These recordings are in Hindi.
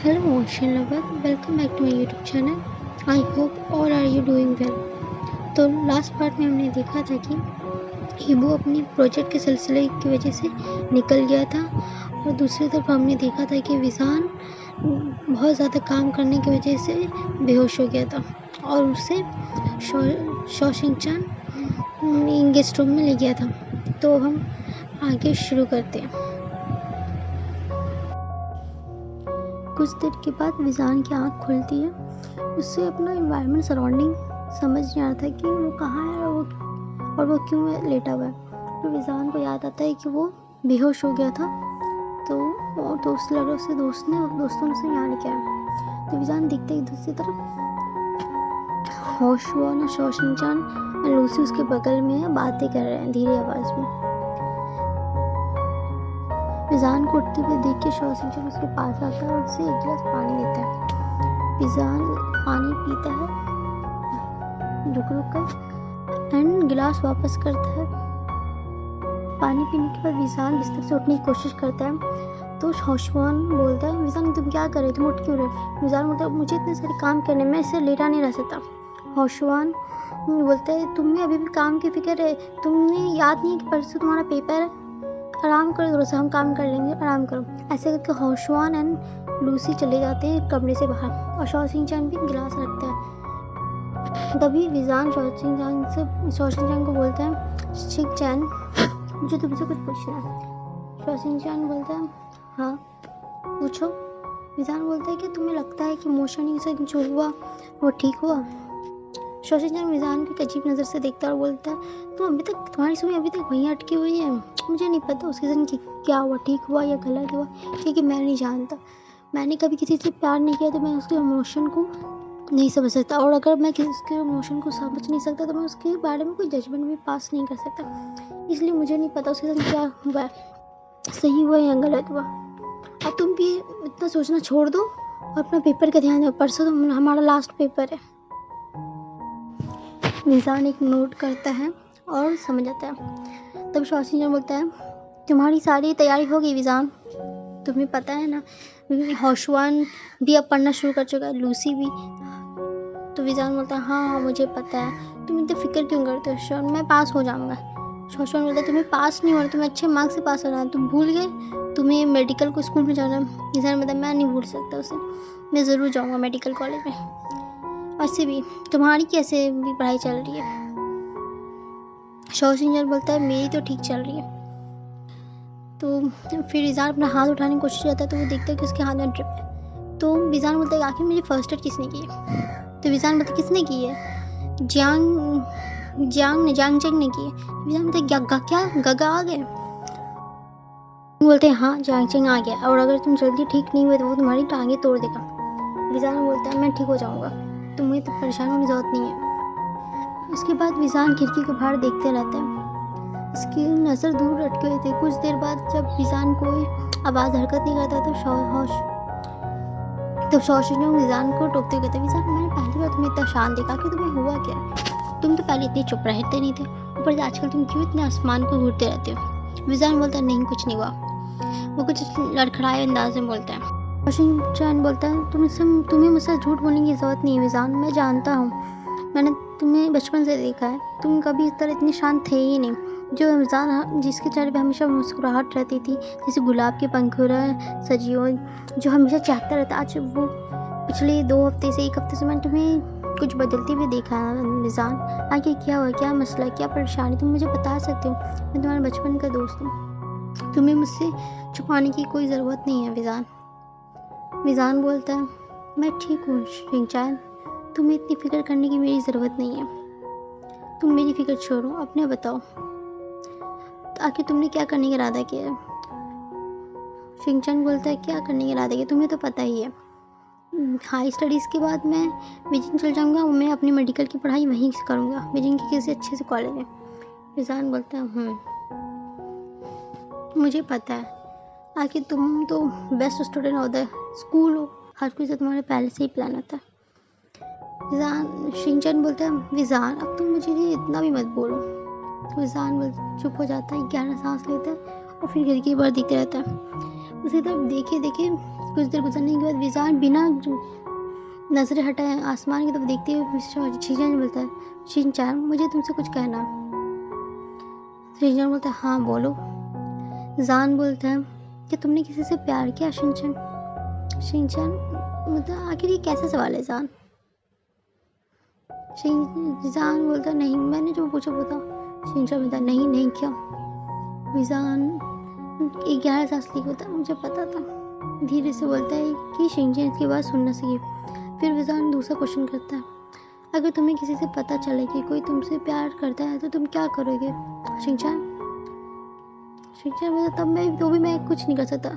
Hello ocean lover, welcome back to my YouTube channel. I hope all are you doing well. तो लास्ट पार्ट में हमने देखा था कि हिबू अपनी प्रोजेक्ट के सिलसिले की वजह से निकल गया था और दूसरी तरफ हमने देखा था कि विजान बहुत ज़्यादा काम करने की वजह से बेहोश हो गया था और उसे शॉशिंगचान गेस्ट रूम में ले गया था। तो हम आगे शुरू करते हैं। कुछ देर के बाद विजान की आँख खुलती है। उससे अपना इन्वायरमेंट सराउंडिंग समझ नहीं आ रहा था कि वो कहाँ है और वो क्यों लेटा हुआ है। तो विजान को याद आता है कि वो बेहोश हो गया था, तो दोस्तों ने उसे यहाँ लेके आया। तो विजान दिखते ही दूसरी तरफ होशुआन और शॉशिंगचान और लूसी उसके बगल में बातें कर रहे हैं धीरे आवाज़ में। विजान को उठते हुए देख के शॉशिंगचान उसके पास आता है और उसे एक गिलास पानी देता है। विजान पानी पीता है रुक कर एंड गिलास वापस करता है। पानी पीने के बाद विजान बिस्तर से उठने की कोशिश करता है तो होशुआन बोलता है, विजान तुम क्या कर रहे, तुम उठ क्यों रहे? विजान बोलता है, मुझे इतने सारे काम करने, मैं इसे लेटा नहीं रह सकता। होशुआन बोलता है, तुम्हें अभी भी काम की फिक्र है, तुमने याद नहीं कि परसों तुम्हारा पेपर है, आराम करो, थोड़ा सा हम काम कर लेंगे, आराम करो। ऐसे करके होशुआन एंड लूसी चले जाते हैं कमरे से बाहर और शॉशिंगचान भी गिलास रखता है। तभी विजान शॉशिंगचान को बोलता है, शिंगचान मुझे तुमसे कुछ पूछना है। शॉशिंगचान बोलता है, हाँ पूछो। विजान बोलता है कि तुम्हें लगता है कि मोशन से जो हुआ वो ठीक हुआ? शॉशिंगचान विजान को अजीब नज़र से देखता है और बोलता है, तुम्हारी सुई अभी तक वहीं अटकी हुई है। मुझे नहीं पता उसके साथ क्या हुआ, ठीक हुआ या गलत हुआ, क्योंकि मैं नहीं जानता। मैंने कभी किसी से प्यार नहीं किया तो मैं उसके इमोशन को नहीं समझ सकता, और अगर मैं उसके इमोशन को समझ नहीं सकता तो मैं उसके बारे में कोई जजमेंट भी पास नहीं कर सकता। इसलिए मुझे नहीं पता उसके साथ क्या हुआ है, सही हुआ या गलत हुआ। अब तुम भी इतना सोचना छोड़ दो और अपना पेपर का ध्यान दो, परसों तो हमारा लास्ट पेपर है। विजान एक नोट करता है और समझ आता है। तब शॉशिंगचान बोलता है, तुम्हारी सारी तैयारी हो गई विजान? तुम्हें पता है ना, होशुआन भी अब पढ़ना शुरू कर चुका है, लूसी भी। तो विजान बोलता है, हाँ मुझे पता है, तुम इतनी फिक्र क्यों करते हो, मैं पास हो जाऊंगा। शॉशिंगचान बोलता है, तुम्हें पास नहीं हो रहा, तुम्हें अच्छे मार्क्स से पास होना है, तुम भूल गए तुम्हें मेडिकल को स्कूल में जाना है। विजान बोलता है, मैं नहीं भूल सकता उसे, मैं ज़रूर जाऊँगा मेडिकल कॉलेज में। वैसे भी तुम्हारी कैसे भी पढ़ाई चल रही है? शॉशिंगचान बोलता है, मेरी तो ठीक चल रही है। तो फिर विजान अपना हाथ उठाने की कोशिश करता है तो वो देखता है कि उसके हाथ में ड्रिप है। तो विजान बोलता है, आखिर मुझे फर्स्ट एड किसने की है? तो विजान बोलता है, किसने की है? जियांग चेंग ने की है। विजान बोलता है, क्या गगा आ गए? बोलते हैं, हाँ जियांग चेंग आ गया, और अगर तुम जल्दी ठीक नहीं हुए तो वो तुम्हारी टांगे तोड़ देगा। विजान बोलता है, मैं ठीक हो जाऊँगा, तुम्हें तो परेशान होने की ज़रूरत नहीं है। उसके बाद विजान खिड़की के बाहर देखते रहता है। उसकी नज़र दूर अटके हुए थे। कुछ देर बाद जब विजान कोई आवाज़ हरकत नहीं करता तो शॉशिंगचान विजान को टोकते हुए कहते, विजान मैंने पहली बार तुम्हें इतना शांत देखा, कि तुम्हें हुआ क्या? तुम तो पहले इतने चुप रहते नहीं थे, ऊपर से आजकल तुम क्यों इतने आसमान को घूरते रहते हो? विजान बोलता है, नहीं कुछ नहीं हुआ। वो कुछ लड़खड़ाए अंदाज में बोलता है। शॉशिंगचान बोलता है, तुम्हें मुझसे झूठ बोलने की ज़रूरत नहीं है विजान, मैं जानता हूँ, मैंने तुम्हें बचपन से देखा है, तुम कभी इस तरह इतने शांत थे ही नहीं। जो विजान जिसके चेहरे पे हमेशा मुस्कुराहट रहती थी, जैसे गुलाब के पंखुड़ा सजी हो, जो हमेशा चाहता रहता, आज वो पिछले 2 हफ्ते से 1 हफ्ते से मैंने तुम्हें कुछ बदलते हुए देखा है विजान। आगे क्या हुआ, क्या मसला, क्या परेशानी, तुम मुझे बता सकते हो? मैं तुम्हारे बचपन का दोस्त हूँ, तुम्हें मुझसे छुपाने की कोई ज़रूरत नहीं है विजान। विजान बोलता है, मैं ठीक हूँ शिंगचान, तुम्हें इतनी फिक्र करने की मेरी ज़रूरत नहीं है, तुम मेरी फिक्र छोड़ो, अपने बताओ तो आखिर तुमने क्या करने का इरादा किया है? शिंगचान बोलता है, क्या करने का इरादा किया, तुम्हें तो पता ही है, हाई स्टडीज़ के बाद मैं बीजिंग चल जाऊँगा, मैं अपनी मेडिकल की पढ़ाई वहीं से करूँगा, बीजिंग के किसी अच्छे से कॉलेज में। विजान बोलता है, मुझे पता है, आखिर तुम तो best student of the school हो, हर कोई से तुम्हारे पहले से ही प्लान होता है। शिंगचान बोलता है, विजान अब तुम मुझे लिए इतना भी मत बोलो। विजान चुप हो जाता है, गहरा सांस लेता है और फिर खिड़की पर देखते रहता है। उसी तरफ देखे कुछ देर गुजरने के बाद विजान बिना नजरें हटाए आसमान की तरफ देखते हुए शिनचैन बोलता है, शिनचैन मुझे तुमसे कुछ कहना है। शिनचैन बोलता है, हाँ बोलो। जान बोलता है कि तुमने किसी से प्यार किया शिनचैन? शिनचैन मतलब आखिर ये कैसा सवाल है जान? जान बोलता है, नहीं मैंने जो पूछा वो था। शिनचैन बोलता है, नहीं नहीं क्या? विजान एक गहरा सांस लेके बोलता है, मुझे पता था। धीरे से बोलता है कि शिनचैन इसकी बात सुन न सके। फिर विजान दूसरा क्वेश्चन करता है, अगर तुम्हें किसी से पता चले कि कोई तुमसे प्यार करता है तो तुम क्या करोगे शिनचैन? शिनचैन बोलता, तब मैं तो भी मैं कुछ नहीं कर सकता।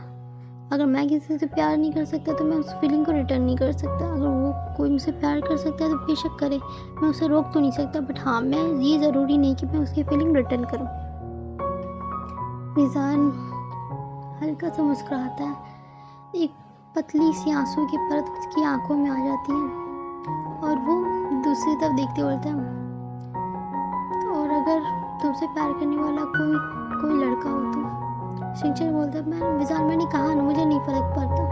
अगर मैं किसी से प्यार नहीं कर सकता तो मैं उस फीलिंग को रिटर्न नहीं कर सकता। अगर वो कोई मुझसे प्यार कर सकता है तो बेशक करे, मैं उसे रोक तो नहीं सकता, बट हाँ मैं ये ज़रूरी नहीं कि मैं उसकी फीलिंग रिटर्न करूँ। विजान हल्का सा मुस्कुराता है। एक पतली सी आंसू की परत उसकी आंखों में आ जाती है और वो दूसरी तरफ देखते बोलता है, और अगर तुमसे प्यार करने वाला कोई लड़का हो तो? शिनचैन बोलता है, विजान मैंने कहा ना, मुझे नहीं फर्क पड़ता।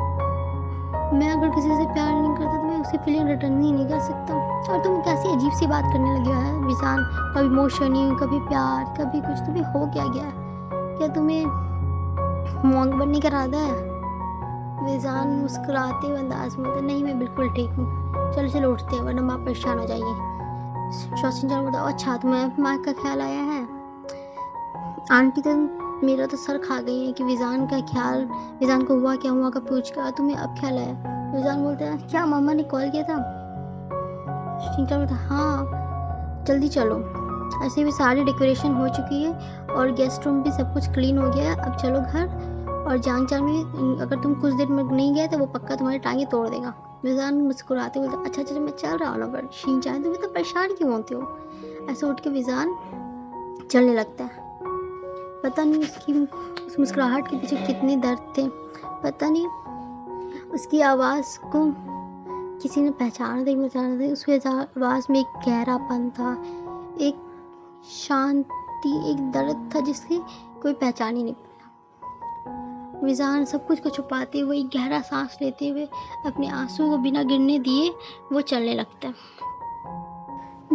मैं अगर किसी से प्यार नहीं करता तो मैं उसकी फीलिंग रिटर्न ही नहीं कर सकता। और तुम कैसी अजीब सी बात करने लगे हो विजान, कभी इमोशन ही, कभी प्यार, कभी कुछ। तुम्हें हो क्या गया है? क्या तुम्हें मॉन्क बनने का इरादा है? विजान मुस्कुराते हुए अंदाज में बोलता, नहीं मैं बिल्कुल ठीक हूँ, चलो चलो उठते हैं वरना माँ परेशान हो जाएगी। शिनचैन बोलता, अच्छा तुम्हें माँ का ख्याल आया है? आंटी तो मेरा तो सर खा गई है कि विजान का ख्याल, विजान को हुआ का पूछ कर तुम्हें अब ख्याल आया? विजान बोलता है, क्या मामा ने कॉल किया था? शिनचैन बोलता, हाँ जल्दी चलो, ऐसे भी सारी डेकोरेशन हो चुकी है और गेस्ट रूम भी सब कुछ क्लीन हो गया है, अब चलो घर। और जांगचान में अगर तुम कुछ देर में नहीं गए तो वो पक्का तुम्हारी टांगे तोड़ देगा। विजान मुस्कुराते बोलता, अच्छा अच्छा मैं चल रहा हूँ ना, पर शिनचैन तुम इतना परेशान क्यों होते हो? ऐसे उठ के विजान चलने लगता है। पता नहीं उस मुस्कुराहट के पीछे कितने दर्द थे, पता नहीं उसकी आवाज़ को किसी ने पहचाना था। उसकी आवाज़ में एक गहरापन था, एक शांति, एक दर्द था जिसकी कोई पहचान ही नहीं पाया। विजान सब कुछ को छुपाते हुए एक गहरा सांस लेते हुए अपने आंसू को बिना गिरने दिए वो चलने लगता है।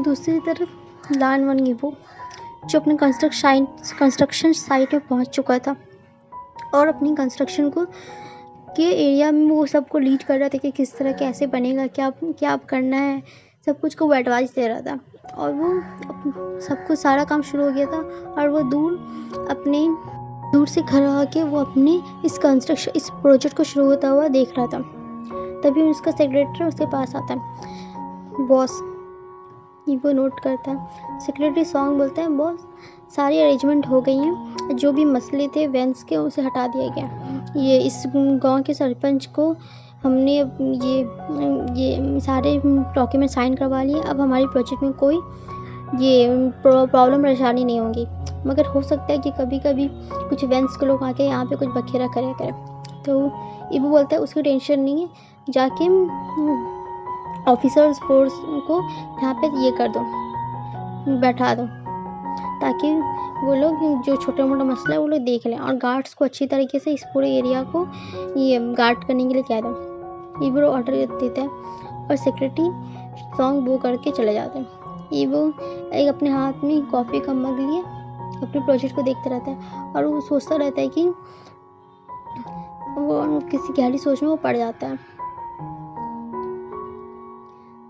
दूसरी तरफ लानवन गिबो जो अपने कंस्ट्रक्शन साइट में पहुंच चुका था और अपनी कंस्ट्रक्शन के एरिया में वो सबको लीड कर रहा था कि किस तरह कैसे बनेगा, क्या करना है, सब कुछ को वो एडवाइस दे रहा था। और वो सब कुछ सारा काम शुरू हो गया था और वो दूर से खड़ा होकर वो अपने इस प्रोजेक्ट को शुरू होता हुआ देख रहा था। तभी उसका सेक्रेटरी उसके पास आता है। बॉस, वो नोट करता है। सेक्रेटरी सॉन्ग बोलता है, बॉस सारी अरेंजमेंट हो गई हैं, जो भी मसले थे वेंस के उसे हटा दिया गया। ये इस गांव के सरपंच को हमने ये सारे डॉक्यूमेंट साइन करवा लिए। अब हमारी प्रोजेक्ट में कोई ये प्रॉब्लम परेशानी नहीं होगी, मगर हो सकता है कि कभी कभी कुछ वेंस के लोग आके यहाँ पे कुछ बखेरा करें। तो इबू बोलता है उसकी टेंशन नहीं है, जाके ऑफिसर्स फोर्स को यहाँ पे ये कर दो, बैठा दो, ताकि वो लोग जो छोटा मोटा मसला है वो लोग देख लें, और गार्ड्स को अच्छी तरीके से इस पूरे एरिया को ये गार्ड करने के लिए कह दो। ईवो ऑर्डर देता है और सेक्रेटरी सॉन्ग वो करके चले जाते हैं। ईवो एक अपने हाथ में कॉफ़ी का मग लिए अपने प्रोजेक्ट को देखते रहता है और वो सोचता रहता है कि वो किसी गहरी सोच में वो पड़ जाता है।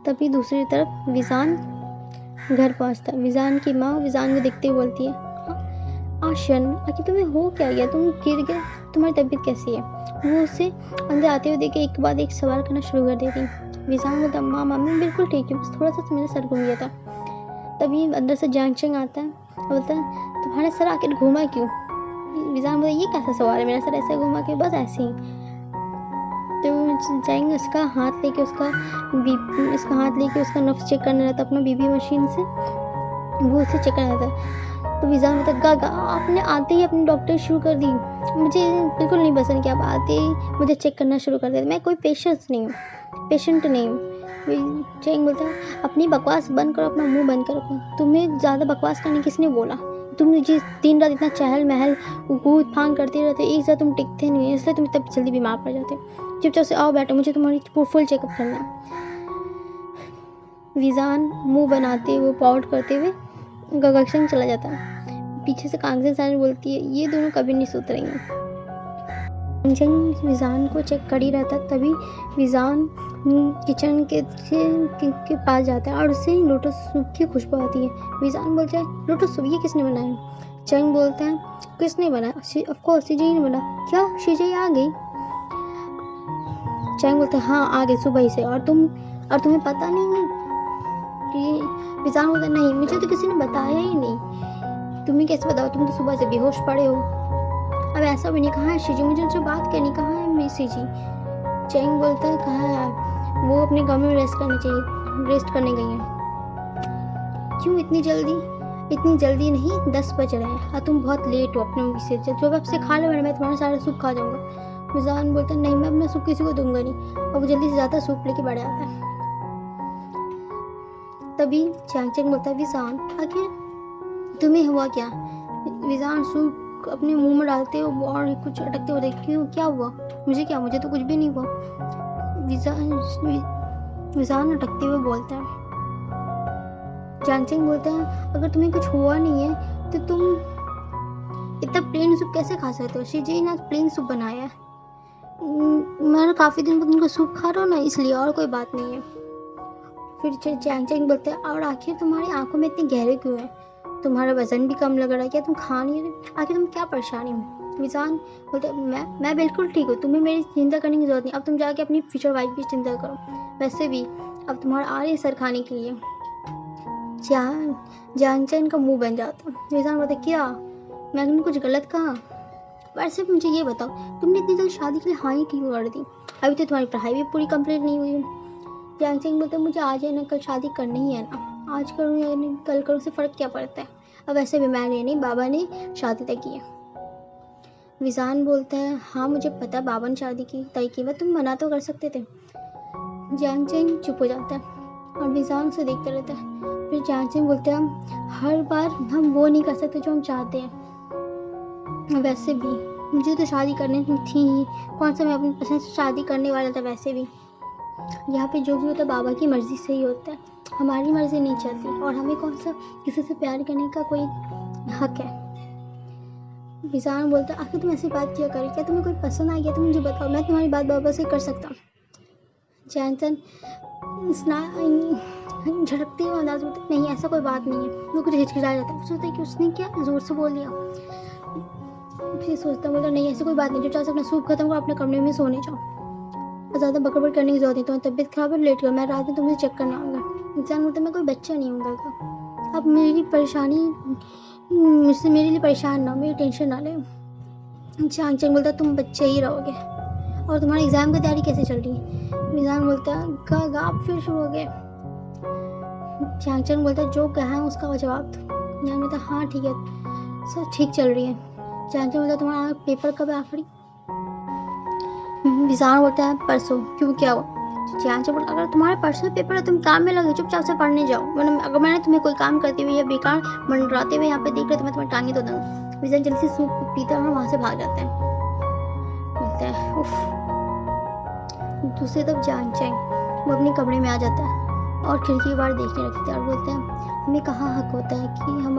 तभी दूसरी तरफ विजान घर पहुंचता है। विजान की माँ विजान को देखते हुए बोलती है, आशन आखिर तुम्हें हो क्या गया, तुम गिर गए, तुम्हारी तबीयत कैसी है? वो उससे अंदर आते हुए देखे एक बाद एक सवाल करना शुरू कर देती। विजान बोलता, माँ मैं बिल्कुल ठीक हूँ, बस थोड़ा सा मेरा सर घूम गया था। तभी अंदर से जांगचंग आता है और बोलता है, तुम्हारा सर आखिर घूमा क्यों? विजान बोलता, ये कैसा सवाल है, मेरा सर ऐसे घूमा क्यों? बस ऐसे ही। तो जाएंगे इसका हाथ लेके उसका नफ्स चेक करना रहता अपना बीबी मशीन से, वो उसे चेक करना रहता। तो विजान बोलता, गागा आपने आते ही अपनी डॉक्टर शुरू कर दी, मुझे बिल्कुल नहीं पसंद कि आप आते ही मुझे चेक करना शुरू कर देते, मैं कोई पेशेंट नहीं हूँ। जैंग बोलता है, अपनी बकवास बंद करो, अपना मुंह बंद करो, तुम्हें ज़्यादा बकवास करने किसने बोला? तुम जिस दिन रात इतना चहल महल कूद फांग करते रहते, एक साथ तुम टिकते नहीं, इसलिए तुम इतना जल्दी बीमार पड़ जाते। चुपचाप से आओ बैठो, मुझे तुम्हारी फुल चेकअप करना है। विजान मुंह बनाते हुए पॉट करते हुए गगन चला जाता है। पीछे से कांगजन सानी बोलती है, ये दोनों कभी नहीं सुधरेंगे। कांगजन विजान को चेक कर ही रहता, तभी विजान किचन के पास जाता है और उससे लोटस सूप की खुशबू आती है। विजान बोलता है, लोटस सूप ये किसने बनाया? चंग बोलता है, किसने बनाया? ऑफ कोर्स शिजई ने बना। क्या शिजई आ गई? चंग बोलता है, हाँ आ गई सुबह ही से। और तुम्हें पता नहीं कि? विजान बोलता है, नहीं मुझे तो किसी ने बताया ही नहीं। तुम्हें कैसे बताओ, तुम तो सुबह से बेहोश पड़े हो। अब ऐसा भी नहीं, कहा है शिजी? मुझे उनसे बात करनी, कहा है मेरी शिजी? चेंग बोलता है, कहा है वो अपने कमरे में रेस्ट करने गई है। क्यों इतनी जल्दी? इतनी जल्दी नहीं, 10 बज रहे हैं और तुम बहुत लेट हो अपने मूवी से। जब अब से खा लो मैं तुम्हारा सारा सूप खा जाऊंगा। विजान बोलता है, नहीं मैं अपना सूप किसी को दूंगा नहीं। और वो जल्दी से ज़्यादा सूप लेके बढ़ आता है। तभी चैंग बोलता है, विजान आखिर तुम्हें हुआ क्या? विजान सूप अपने मुंह में डालते हो और कुछ अटकते हुए देखती हूँ, क्या हुआ? मुझे क्या? मुझे तो कुछ भी नहीं हुआ। विजान अटकते हुए बोलता है। चैंग बोलता है, अगर तुम्हें कुछ हुआ नहीं है तो तुम इतना प्लेन सूप कैसे खा सकते हो? शिजी ने प्लेन सूप बनाया है। मैं काफ़ी दिन बाद उनका सूप खा रहा हूँ ना, इसलिए, और कोई बात नहीं है। फिर चैंग बोलते हैं, और आखिर तुम्हारी आंखों में इतने गहरे क्यों है? तुम्हारा वजन भी कम लग रहा है क्या? तुम खा नहीं रहे? आखिर तुम क्या परेशानी है? विजान बोलते, मैं बिल्कुल ठीक हूँ, तुम्हें मेरी चिंता करने की जरूरत नहीं। अब तुम जाके अपनी फ्यूचर वाइफ की चिंता करो। वैसे भी अब तुम्हारा आ रही है सर खाने के लिए। चैंग का मुंह बन जाता। विजान बोलते, क्या मैंने कुछ गलत कहा? वैसे मुझे ये बताओ, तुमने इतनी जल्दी शादी के लिए हाँ ही क्यों कर दी? अभी तो तुम्हारी पढ़ाई भी पूरी कंप्लीट नहीं हुई है। चैंग बोलते, मुझे आज है ना कल शादी करनी ही है ना, आज करूँ या कल करूँ से फ़र्क क्या पड़ता है? अब वैसे भी मैंने नहीं, बाबा ने शादी तय की है। विजान बोलता है, हाँ मुझे पता बाबा ने शादी की तय की, तुम मना तो कर सकते थे। चैंग चुप हो जाता है और विजान से देखते रहता है। फिर चैंग बोलते हैं, हर बार हम वो नहीं कर सकते जो हम चाहते हैं। वैसे भी मुझे तो शादी करनी थी ही, कौन सा मैं अपनी पसंद से शादी करने वाला था? वैसे भी यहाँ पे जो भी होता है बाबा की मर्जी से ही होता है, हमारी मर्जी नहीं चलती, और हमें कौन सा किसी से प्यार करने का कोई हक है? विजान बोलता है, आखिर तुम ऐसी बात किया करे, क्या तुम्हें कोई पसंद आ गया तो मुझे बताओ, मैं तुम्हारी बात बाबा से कर सकता हूँ। चैंग झटकते हुए अंदाज होता है, नहीं ऐसा कोई बात नहीं है। वो कुछ हिचकिचा जाता है, सोचता है कि उसने क्या जोर से बोल दिया। फिर सोचता बोलता, नहीं ऐसी कोई बात नहीं, जो चाहे अपना सूप खत्म करो, अपने कमरे में सोने जाओ, और ज़्यादा बकबक करने की जरूरत नहीं। तुम्हारी तबीयत खराब है, लेट गया, मैं रात में तुम्हें चेक करने आऊँगा। इंसान बोलता, मैं कोई बच्चा नहीं हूँ, अब मेरी परेशानी मुझसे मेरे लिए परेशान ना हो, मेरी टेंशन ना ले। चैंग बोलता, तुम बच्चे ही रहोगे, और तुम्हारी एग्जाम की तैयारी कैसे चल रही है? विजान बोलता है, गाप फिर शुरू हो गए। चैंग बोलता है, जो कहा है उसका जवाब दो। विजान बोलता, हाँ ठीक है, सब ठीक चल रही है। चैंग बोलता, तुम्हारा पेपर कब है आखिरी? विजान बोलता है, परसों। क्यों, क्या हुआ? चैंग बोलता, अगर तुम्हारे परसों पेपर है तुम काम में लगे, चुपचाप से पढ़ने जाओ, वरना अगर मैंने तुम्हें कोई काम करते हुए या बेकार मंडराते हुए यहाँ पे देख रहे तो मैं तुम्हें टांगे तो दूंगा। विजान जल्दी से सूप पीता है और वहाँ से भाग जाता है। बोलता है, उफ। दूसरी तरफ चैंग वो अपने कमरे में आ जाता है और खिड़की के बाहर देखने लगता है और बोलते हैं, हमें कहाँ हक होता है कि हम